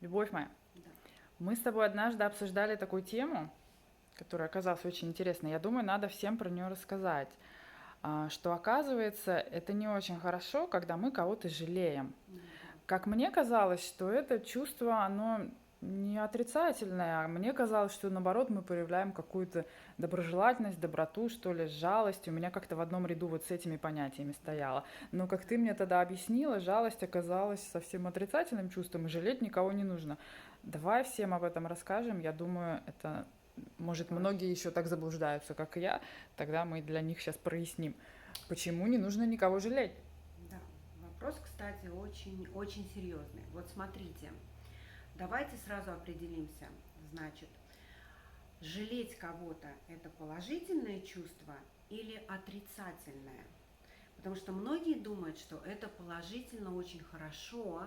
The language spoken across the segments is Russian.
Любовь моя, Да. мы с тобой однажды обсуждали такую тему, которая оказалась очень интересной. Я думаю, надо всем про нее рассказать. Что оказывается, это не очень хорошо, когда мы кого-то жалеем. Ну да. Как мне казалось, что это чувство, оно не отрицательное, а мне казалось, что наоборот мы проявляем какую-то доброжелательность, доброту, что ли, жалость. У меня как-то в одном ряду вот с этими понятиями стояло. Но как ты мне тогда объяснила, жалость оказалась совсем отрицательным чувством, и жалеть никого не нужно. Давай всем об этом расскажем. Я думаю, это, может, Давай. многие еще так заблуждаются, как и я. Тогда мы для них сейчас проясним, почему не нужно никого жалеть. Да. Вопрос, кстати, очень серьезный. Вот смотрите, давайте сразу определимся. Значит, жалеть кого-то – это положительное чувство или отрицательное? Потому что многие думают, что это положительно, очень хорошо,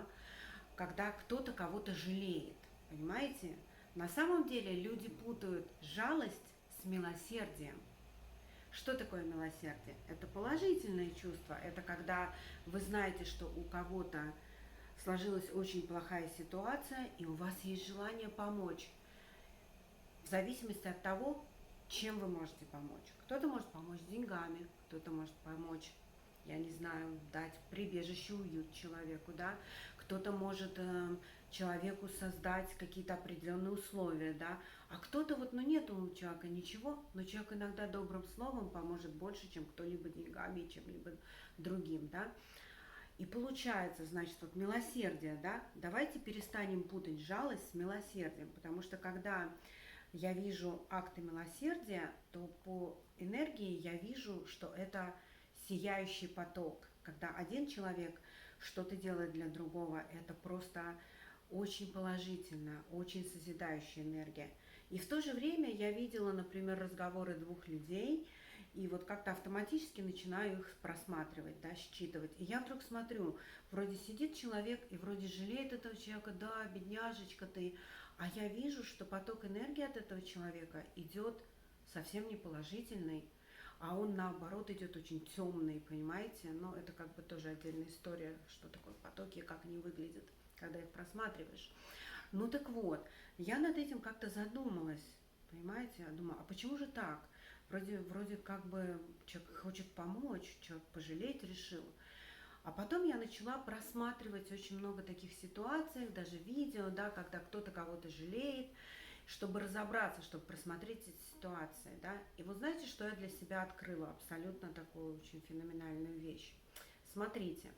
когда кто-то кого-то жалеет. Понимаете? На самом деле люди путают жалость с милосердием. Что такое милосердие? Это положительное чувство. Это когда вы знаете, что у кого-то сложилась очень плохая ситуация, и у вас есть желание помочь. В зависимости от того, чем вы можете помочь. Кто-то может помочь деньгами, кто-то может помочь, я не знаю, дать прибежище, уют человеку, да. Кто-то может человеку создать какие-то определенные условия, да. А кто-то вот, ну нет у человека ничего, но человек иногда добрым словом поможет больше, чем кто-либо деньгами, чем-либо другим, да. И получается, значит, вот милосердие, да, давайте перестанем путать жалость с милосердием, потому что когда я вижу акты милосердия, то по энергии я вижу, что это сияющий поток. Когда один человек что-то делает для другого, это просто очень положительно, очень созидающая энергия. И в то же время я видела, например, разговоры двух людей, и вот как-то автоматически начинаю их просматривать, да, считывать. И я вдруг смотрю, вроде сидит человек и вроде жалеет этого человека, да, бедняжечка ты, а я вижу, что поток энергии от этого человека идет совсем не положительный, а он наоборот идет очень темный, понимаете? Но это как бы тоже отдельная история, что такое потоки и как они выглядят, когда их просматриваешь. Ну так вот, я над этим как-то задумалась, понимаете? Я думаю, а почему же так? Вроде как бы человек хочет помочь, человек пожалеть решил. А потом я начала просматривать очень много таких ситуаций, даже видео, да, когда кто-то кого-то жалеет, чтобы разобраться, чтобы просмотреть эти ситуации, да. И вот знаете, что я для себя открыла? Абсолютно такую очень феноменальную вещь. Смотрите,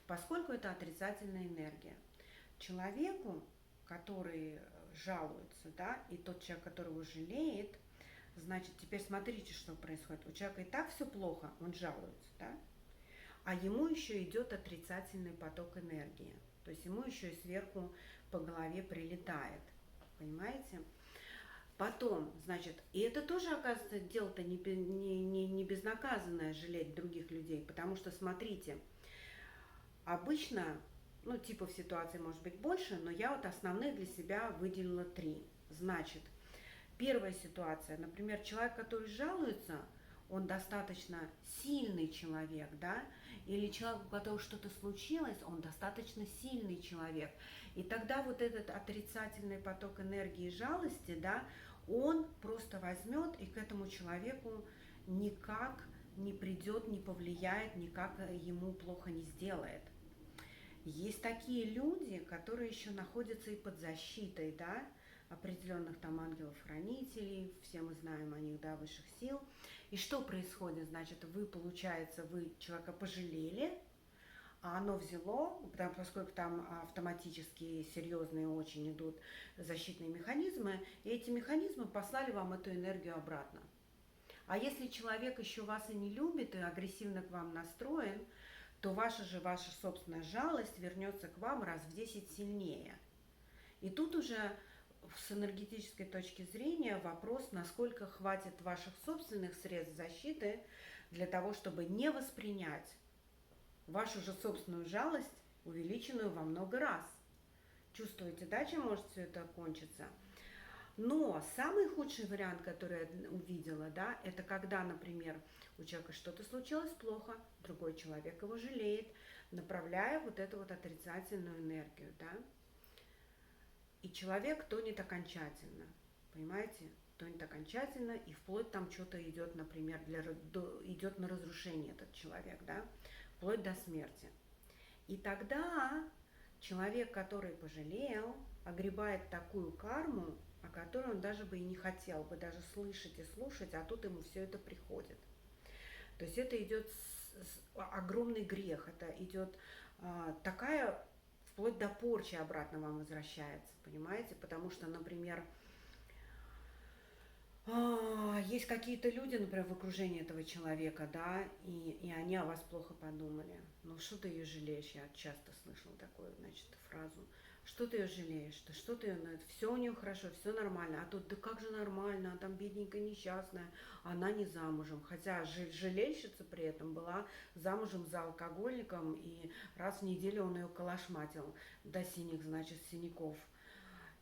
поскольку это отрицательная энергия, человеку, который жалуется, да, и тот человек, которого жалеет, значит, теперь смотрите, что происходит. У человека и так все плохо, он жалуется, да, а ему еще идет отрицательный поток энергии. То есть ему еще и сверху по голове прилетает. Понимаете? Потом, значит, и это тоже, оказывается, дело-то не безнаказанное жалеть других людей, потому что, смотрите, обычно, ну, типов ситуаций может быть больше, но я вот основные для себя выделила три. Значит, первая ситуация, например, человек, который жалуется, он достаточно сильный человек, да, или человек, у которого что-то случилось, он достаточно сильный человек. И тогда вот этот отрицательный поток энергии жалости, да, он просто возьмет и к этому человеку никак не придет, не повлияет, никак ему плохо не сделает. Есть такие люди, которые еще находятся и под защитой, да, определенных там ангелов-хранителей, все мы знаем о них, да, высших сил. И что происходит? Значит, вы, получается, вы человека пожалели, а оно взяло, поскольку там автоматически серьезные очень идут защитные механизмы, и эти механизмы послали вам эту энергию обратно. А если человек еще вас и не любит, и агрессивно к вам настроен, то ваша собственная жалость вернется к вам раз в 10 сильнее. И тут уже с энергетической точки зрения вопрос, насколько хватит ваших собственных средств защиты для того, чтобы не воспринять вашу же собственную жалость, увеличенную во много раз. Чувствуете, да, чем может все это кончиться? Но самый худший вариант, который я увидела, да, это когда, например, у человека что-то случилось плохо, другой человек его жалеет, направляя вот эту вот отрицательную энергию, да. и человек тонет окончательно, понимаете? Тонет окончательно, и вплоть там что-то идет, например, идет на разрушение этот человек, да, вплоть до смерти. И тогда человек, который пожалел, огребает такую карму, о которой он даже бы и не хотел бы даже слышать и слушать, а тут ему все это приходит. То есть это идет огромный грех, это идет такая, вплоть до порчи обратно вам возвращается, понимаете? Потому что, например, есть какие-то люди, например, в окружении этого человека, да, и они о вас плохо подумали. Ну, что ты ее жалеешь? Я часто слышала такую, значит, фразу. Что ты ее жалеешь? Да что ты ее, все у нее хорошо, все нормально. А тут, да как же нормально, она там бедненькая, несчастная, она не замужем. Хотя жалельщица при этом была замужем за алкоголиком, и раз в неделю он ее калашматил до синих, значит, синяков.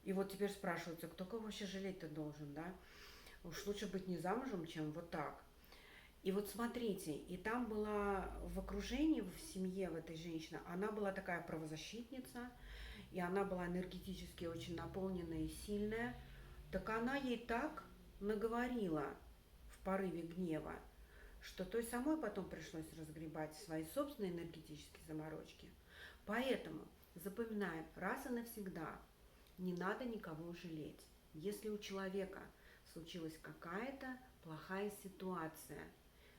И вот теперь спрашивается, кто кого вообще жалеть-то должен, да? Уж лучше быть не замужем, чем вот так. И вот смотрите, и там была в окружении, в семье в этой женщины, она была такая правозащитница, и она была энергетически очень наполненная и сильная. Так она ей так наговорила в порыве гнева, что той самой потом пришлось разгребать свои собственные энергетические заморочки. Поэтому запоминаем раз и навсегда, не надо никого жалеть. Если у человека случилась какая-то плохая ситуация,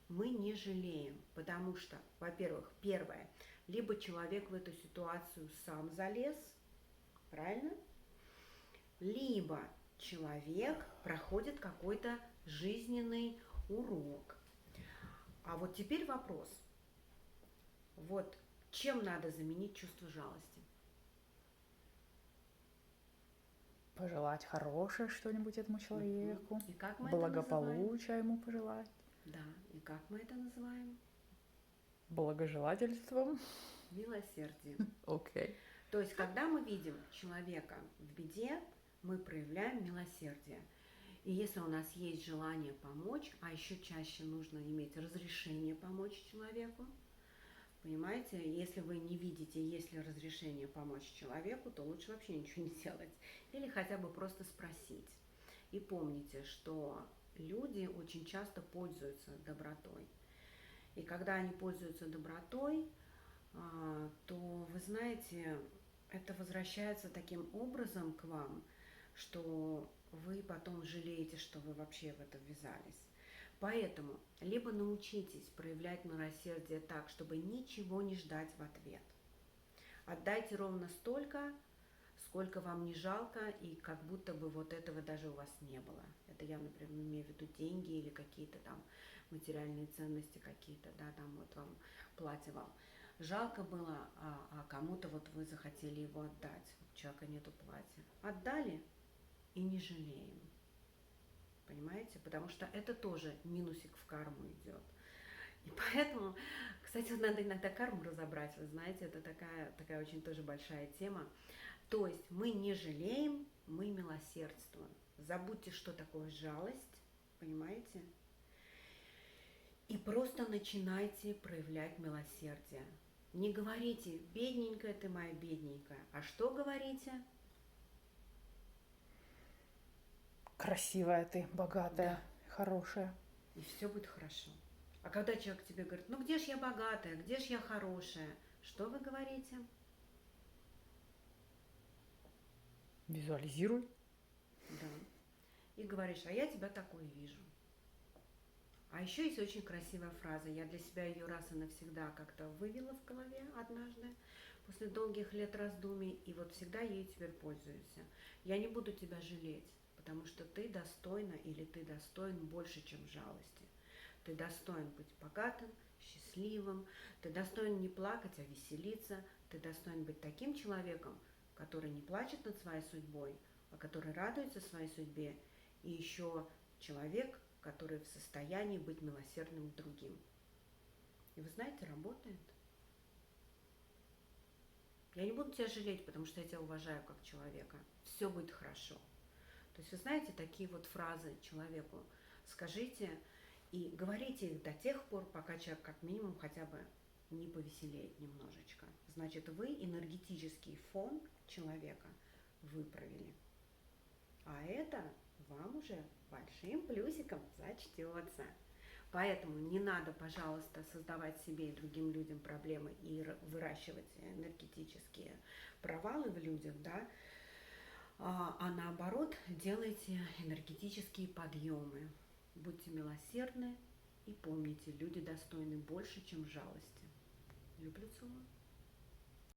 мы не жалеем, потому что, во-первых, первое, либо человек в эту ситуацию сам залез, правильно? Либо человек проходит какой-то жизненный урок. А вот теперь вопрос. Вот чем надо заменить чувство жалости? Пожелать хорошее что-нибудь этому человеку, И как мы это называем? благополучия ему пожелать, Да, и как мы это называем? благожелательством. Милосердием. Окей. То есть, когда мы видим человека в беде, мы проявляем милосердие. И если у нас есть желание помочь, а еще чаще нужно иметь разрешение помочь человеку, понимаете, если вы не видите, есть ли разрешение помочь человеку, то лучше вообще ничего не делать. Или хотя бы просто спросить. И помните, что люди очень часто пользуются добротой. И когда они пользуются добротой, то, вы знаете, это возвращается таким образом к вам, что вы потом жалеете, что вы вообще в это ввязались. Поэтому либо научитесь проявлять милосердие так, чтобы ничего не ждать в ответ. Отдайте ровно столько, сколько вам не жалко, и как будто бы вот этого даже у вас не было. Это я, например, имею в виду деньги или какие-то там материальные ценности какие-то, да, там вот вам платье вам жалко было, а кому-то вот вы захотели его отдать. У человека нету платья. Отдали и не жалеем. Понимаете? Потому что это тоже минусик в карму идет. И поэтому, кстати, надо иногда карму разобрать, вы знаете, это такая очень тоже большая тема. То есть мы не жалеем, мы милосердствуем. Забудьте, что такое жалость, понимаете? И просто начинайте проявлять милосердие. Не говорите, бедненькая ты моя бедненькая. А что говорите? Красивая ты, богатая, да, хорошая. И все будет хорошо. А когда человек тебе говорит, ну где ж я богатая, где ж я хорошая, что вы говорите? Визуализируй. Да. И говоришь, а я тебя такой вижу. А еще есть очень красивая фраза. Я для себя ее раз и навсегда как-то вывела в голове однажды, после долгих лет раздумий, и вот всегда ею теперь пользуюсь. Я не буду тебя жалеть, потому что ты достойна или ты достоин больше, чем жалости. Ты достоин быть богатым, счастливым, ты достоин не плакать, а веселиться, ты достоин быть таким человеком, который не плачет над своей судьбой, а который радуется своей судьбе, и еще человек, который в состоянии быть милосердным к другим. И вы знаете, работает. Я не буду тебя жалеть, потому что я тебя уважаю как человека. Все будет хорошо. То есть вы знаете, такие вот фразы человеку скажите и говорите их до тех пор, пока человек как минимум хотя бы не повеселеет немножечко. Значит, вы энергетический фон человека выправили. А это вам уже большим плюсиком зачтется. Поэтому не надо, пожалуйста, создавать себе и другим людям проблемы и выращивать энергетические провалы в людях, да, а наоборот делайте энергетические подъемы. Будьте милосердны и помните, люди достойны больше, чем жалости. Люблю, целую.